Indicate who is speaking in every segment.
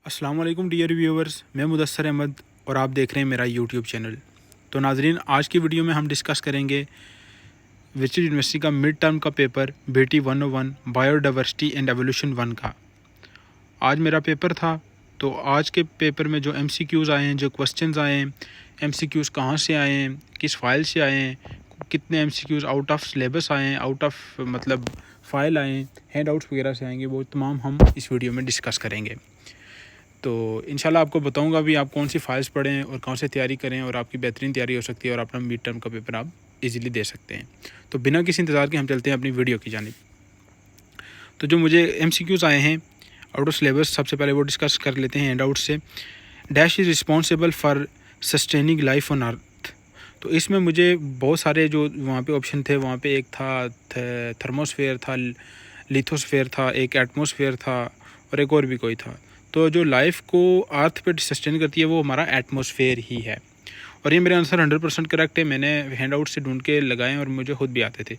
Speaker 1: अस्सलाम वालेकुम dear viewers, मैं मुदस्सर अहमद और आप देख रहे हैं मेरा यूट्यूब चैनल। तो नाजरीन, आज की वीडियो में हम डिस्कस करेंगे विचिट यूनिवर्सिटी का मिड टर्म का पेपर बेटी 101 बायोडाइवर्सिटी एंड एवोल्यूशन 1 का। आज मेरा पेपर था। तो आज के पेपर में जो MCQs आए हैं, जो क्वेश्चंस आए हैं, MCQs कहाँ से आए हैं, किस फाइल से आए हैं, कितने MCQs आउट ऑफ सिलेबस आए हैं, आउट ऑफ मतलब फ़ाइल आए हैं, हैंड आउट्स वगैरह से आएंगे, वो तमाम हम इस वीडियो में डिस्कस करेंगे। तो इंशाल्लाह आपको बताऊंगा भी आप कौन सी फाइल्स पढ़ें और कौन से तैयारी करें और आपकी बेहतरीन तैयारी हो सकती है और अपना मिड टर्म का पेपर आप इजीली दे सकते हैं। तो बिना किसी इंतज़ार के हम चलते हैं अपनी वीडियो की जानिब। तो जो मुझे MCQs आए हैं आउट ऑफ सिलेबस, सबसे पहले वो डिस्कस कर लेते हैं हैंड आउट से। Dash is responsible for sustaining life on earth. तो इसमें मुझे बहुत सारे जो वहाँ पे ऑप्शन थे, वहाँ पे एक था थर्मोस्फेयर था, लिथोस्फेयर था, एक एटमोसफेयर था और एक और भी कोई था। तो जो लाइफ को अर्थ पे सस्टेन करती है वो हमारा एटमॉस्फेयर ही है। और ये मेरे आंसर 100% करेक्ट है। मैंने हैंड आउट से ढूंढ के लगाए और मुझे खुद भी आते थे।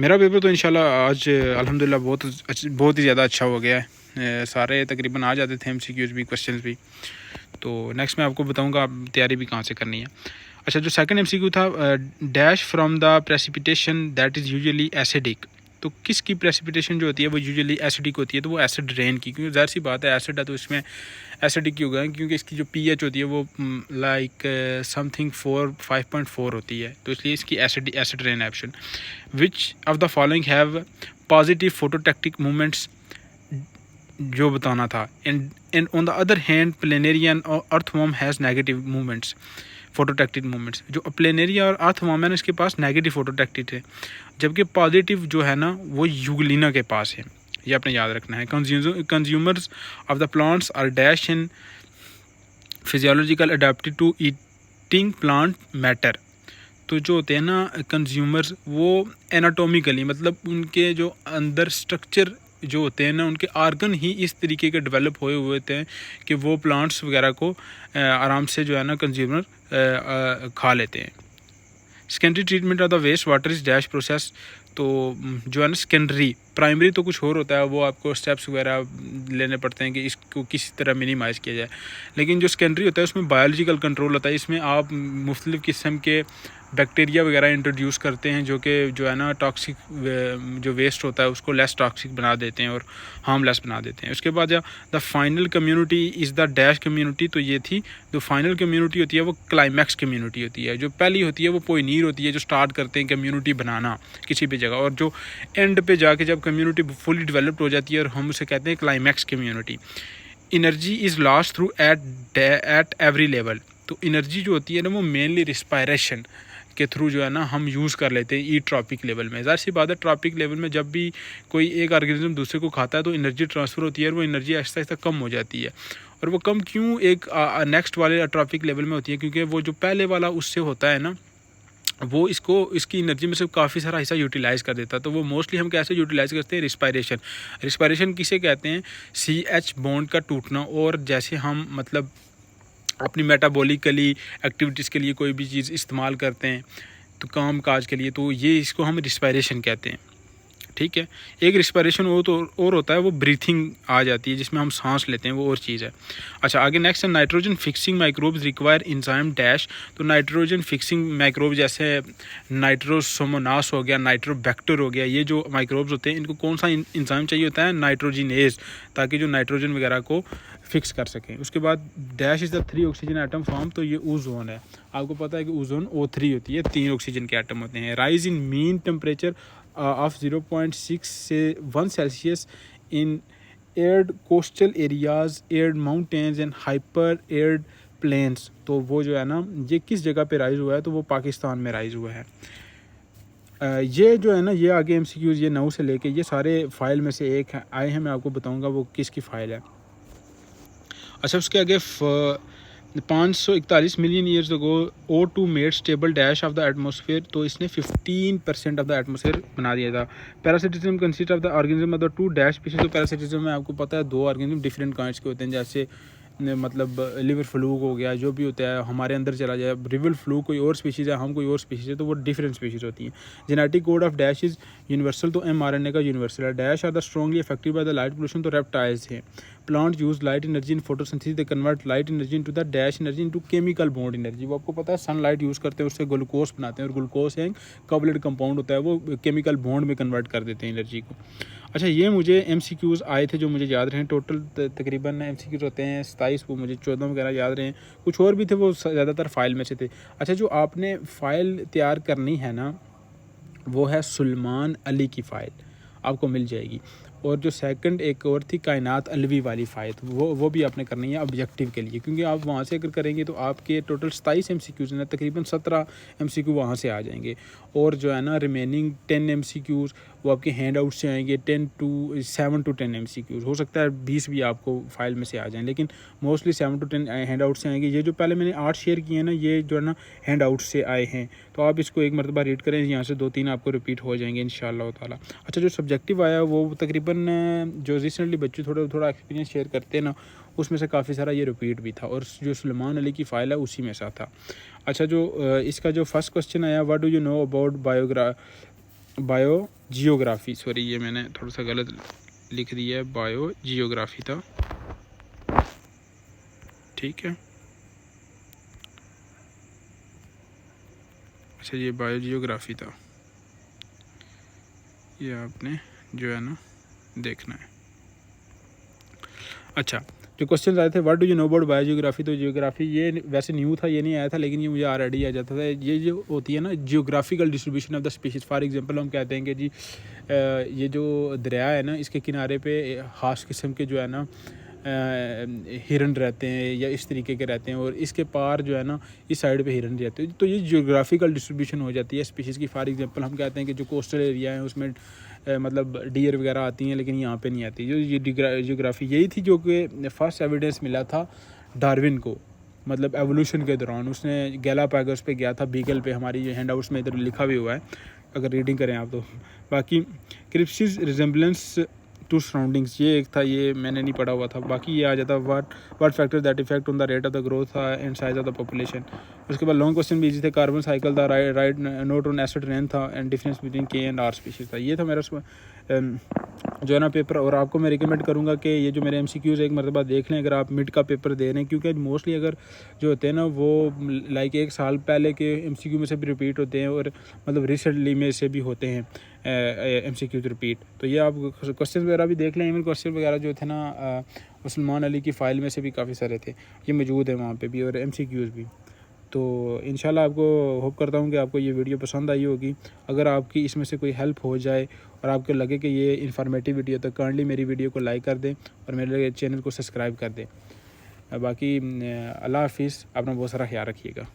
Speaker 1: मेरा पेपर तो इंशाल्लाह आज अल्हम्दुलिल्लाह बहुत ही ज़्यादा अच्छा हो गया है। सारे तकरीबन आ जाते थे MCQs भी, क्वेश्चंस भी। तो नेक्स्ट मैं आपको बताऊंगा आप तैयारी भी कहाँ से करनी है। अच्छा, जो सेकंड MCQ था, dash from the precipitation that is usually acidic. तो किसकी प्रेसिपिटेशन जो होती है वो यूजुअली एसिडिक होती है, तो वो एसिड रेन की, क्योंकि ज़ाहिर सी बात है एसिड है तो इसमें एसिडिक क्यों होगा, क्योंकि इसकी जो pH होती है वो लाइक समथिंग 5.4 होती है, तो इसलिए इसकी acid rain option. Which of the following have positive phototactic movements, जो बताना था। And on the other hand planarian और earthworm has negative movements, phototactic movements. जो प्लेनेरिया और अर्थवॉर्म है ना, इसके पास नेगेटिव फोटोटेक्टिक है, जबकि पॉजिटिव जो है ना वो यूग्लिना के पास है। ये आपने याद रखना है। Consumers of the plants are dash in physiological adapted to eating plant matter. तो जो होते हैं ना कंज्यूमर्स, वो एनाटॉमिकली मतलब उनके जो अंदर स्ट्रक्चर जो होते हैं ना, उनके आर्गन ही इस तरीके के डेवलप हुए होते हैं कि वो प्लांट्स वगैरह को आराम से जो है ना कंज्यूमर खा लेते हैं। Secondary treatment of the waste water is dash process. तो जो है ना सेकेंडरी, प्राइमरी तो कुछ और होता है, वो आपको स्टेप्स वगैरह लेने पड़ते हैं कि इसको किसी तरह मिनिमाइज़ किया जाए। लेकिन जो सेकेंडरी होता है उसमें बायोलॉजिकल कंट्रोल होता है। इसमें आप मुख्तलिफ़ किस्म के बैक्टीरिया वगैरह इंट्रोड्यूस करते हैं जो है ना टॉक्सिक जो वेस्ट होता है उसको लेस टॉक्सिक बना देते हैं और हार्मलेस बना देते हैं। उसके बाद the final community is the dash community. तो ये थी जो फाइनल कम्युनिटी होती है वो क्लाइमैक्स कम्युनिटी होती है। जो पहली होती है वो पोइनीर होती है, जो स्टार्ट करते हैं कम्युनिटी बनाना किसी भी जगह, और जो एंड पे जाके जब कम्युनिटी फुली डेवलप्ड हो जाती है और हम उसे कहते हैं climax community. Energy is lost through at every level. तो एनर्जी जो होती है ना वो मेनली रिस्पायरेशन के थ्रू जो है ना हम यूज़ कर लेते हैं ई ट्रॉपिक लेवल में। ज़ाहिर सी बात है ट्रॉपिक लेवल में जब भी कोई एक ऑर्गेनिज्म दूसरे को खाता है तो एनर्जी ट्रांसफ़र होती है और वो एनर्जी आहिस्ता आहिस्ता कम हो जाती है। और वो कम क्यों एक नेक्स्ट वाले ट्रॉपिक लेवल में होती है, क्योंकि वो जो पहले वाला उससे होता है ना, वो इसकी एनर्जी में से काफ़ी सारा हिस्सा यूटिलाइज़ कर देता है। तो वो मोस्टली हम कैसे यूटिलाइज़ करते हैं, रिस्पायरेशन। रिस्पायरेशन किसे कहते हैं, CH बॉन्ड का टूटना। और जैसे हम मतलब अपनी मेटाबॉलिकली एक्टिविटीज़ के लिए कोई भी चीज़ इस्तेमाल करते हैं तो काम काज के लिए, तो ये इसको हम रिस्पायरेशन कहते हैं। ठीक है। एक रिस्पायरेशन और होता है वो ब्रीथिंग आ जाती है, जिसमें हम सांस लेते हैं, वो और चीज़ है। अच्छा, आगे नेक्स्ट है nitrogen fixing microbes require enzyme dash. तो नाइट्रोजन फिक्सिंग माइक्रोब जैसे नाइट्रोसोमोनास हो गया, नाइट्रोबैक्टर हो गया, ये जो माइक्रोब्स होते हैं इनको कौन सा इंजाइम चाहिए होता है, नाइट्रोजिनेज, ताकि जो नाइट्रोजन वगैरह को फिक्स कर सकें। उसके बाद dash is the 3 oxygen atom form. तो ये ओजोन है। आपको पता है कि ओजोन O3 होती है, 3 ऑक्सीजन के एटम होते हैं। Rise in mean temperature of 0.6 से 1 Celsius in arid coastal areas, arid mountains and hyper arid plains. तो वो जो है ना ये किस जगह पे राइज़ हुआ है, तो वो पाकिस्तान में राइज़ हुआ है। ये जो है ना ये आगे MCQs ये 9 से लेके ये सारे फाइल में से एक आए हैं, मैं आपको बताऊंगा वो किसकी फ़ाइल है। अच्छा, उसके आगे 541 million years ago O2 made stable dash of the atmosphere. तो इसने 15% ऑफ द एटमॉस्फेयर बना दिया था। Parasitism consist of the organism of the 2 dash species. तो पैरासिटिज्म में आपको पता है 2 ऑर्गेनिज्म डिफरेंट काइंड्स के होते हैं, जैसे मतलब लिवर फ्लूक हो गया, जो भी होता है हमारे अंदर चला जाए, रिवर फ्लूक कोई और स्पीशीज़ है, हम कोई और स्पीशीज़ है, तो वो डिफरेंट स्पीशीज़ होती हैं। Genetic code of dash is universal, तो mRNA का यूनिवर्सल है। Dash are the strongly affected by the light pollution, तो रेप्टाइल्स हैं। Plant use light energy in photosynthesis, they convert light energy into the dash energy into chemical bond energy. वो आपको पता है sunlight use करते हैं, उससे ग्लूकोज बनाते हैं, और ग्लूकोज एक कपलेट कंपाउंड होता है, वो केमिकल बॉन्ड में कन्वर्ट कर देते हैं एनर्जी को। अच्छा, ये मुझे MCQs आए थे जो मुझे याद रहे। टोटल तकरीबन MCQs होते हैं 27, वो मुझे 14 वगैरह याद रहे। कुछ और भी थे, वो ज़्यादातर फ़ाइल में से थे। अच्छा, जो आपने फ़ाइल तैयार करनी है ना, वो है सुलेमान अली की फ़ाइल, आपको मिल जाएगी। और जो सेकंड एक और थी कायनात अलवी वाली फ़ाइल, वो भी आपने करनी है ऑब्जेक्टिव के लिए, क्योंकि आप वहाँ से अगर करेंगे तो आपके टोटल 27 MCQs हैं, तकरीबन 17 MCQ वहाँ से आ जाएंगे। और जो है ना रिमेनिंग 10 MCQs वो आपके हैंड आउट से आएंगे। 7 to 10 MCQs, हो सकता है 20 भी आपको फ़ाइल में से आ जाएँ, लेकिन मोस्टली 7 to 10 हैंड आउट से आएंगे। ये जो पहले मैंने 8 शेयर किए हैं ना, ये जो है ना हैंड आउट से आए हैं, तो आप इसको एक मरतबा रीड करें, यहाँ से 2-3 आपको रिपीट हो जाएंगे इंशाअल्लाह ताला। अच्छा, जो सब्जेक्टिव आया वो तकरीबन जो रिसेंटली बच्चे थोड़ा एक्सपीरियंस शेयर करते हैं ना, उसमें से काफ़ी सारा ये रिपीट भी था, और जो सुलेमान अली की फ़ाइल है उसी में से था। अच्छा, जो इसका जो फर्स्ट क्वेश्चन आया, what do you know about biogeography, sorry ये मैंने थोड़ा सा गलत लिख दिया है, बायोजियोग्राफी था, ठीक है। अच्छा, ये बायोजियोग्राफी था, ये आपने जो है ना देखना है। अच्छा, जो क्वेश्चन आए थे what do you know about biogeography, तो जियोग्राफी ये वैसे न्यू था, ये नहीं आया था, लेकिन ये मुझे ऑलरेडी आ जाता था। ये जो होती है ना geographical distribution of the species. For example हम कहते हैं कि जी ये जो दरिया है ना, इसके किनारे पे खास किस्म के जो है ना हिरन रहते हैं, या इस तरीके के रहते हैं, और इसके पार जो है ना इस साइड पे हिरन रहते हैं, तो ये जियोग्राफिकल डिस्ट्रीब्यूशन हो जाती है स्पीशीज़ की। फॉर एग्जांपल हम कहते हैं कि जो कोस्टल एरिया है उसमें मतलब डियर वगैरह आती हैं, लेकिन यहाँ पे नहीं आती। जो ये जियोग्राफी यही थी जो कि फर्स्ट एविडेंस मिला था डार्विन को, मतलब एवोल्यूशन के दौरान। उसने गैलापागोस पे गया था, बीगल पे, हमारी ये हैंड आउट्स में इधर लिखा भी हुआ है, अगर रीडिंग करें आप तो। बाकी क्रिप्सिस रिजेम्बलेंस टू सराउंडिंग्स, ये एक था, ये मैंने नहीं पढ़ा हुआ था। बाकी ये आ जाता what factor that effect on the rate of the growth and size of the population. उसके बाद लॉन्ग क्वेश्चन भी इजी थे, कार्बन साइकिल था, right note on acid rain था, एंड डिफरेंस बिटवीन के एंड आर स्पीशीज था। ये था मेरा जो है ना पेपर। और आपको मैं रिकमेंड करूँगा कि ये जो मेरे MCQs एक मरतबा देख लें अगर आप मिड का पेपर दे रहे हैं, क्योंकि मोस्टली अगर जो होते हैं ना वो लाइक 1 साल पहले के MCQ में से भी रिपीट होते हैं, और मतलब रिसेंटली में से भी होते हैं MCQ रिपीट। तो ये आप क्वेश्चन वगैरह भी देख लें। ईमेल क्वेश्चन वगैरह जो थे ना सुलेमान अली की फ़ाइल में से भी काफ़ी सारे थे, ये मौजूद है वहाँ पे भी, और MCQs भी। तो इंशाल्लाह आपको होप करता हूँ कि आपको ये वीडियो पसंद आई होगी। अगर आपकी इसमें से कोई हेल्प हो जाए और आपको लगे कि ये इन्फॉर्मेटिव वीडियो, तो काइंडली मेरी वीडियो को लाइक कर दें और मेरे चैनल को सब्सक्राइब कर दें। बाकी अल्लाह हाफिज़, अपना बहुत सारा ख्याल रखिएगा।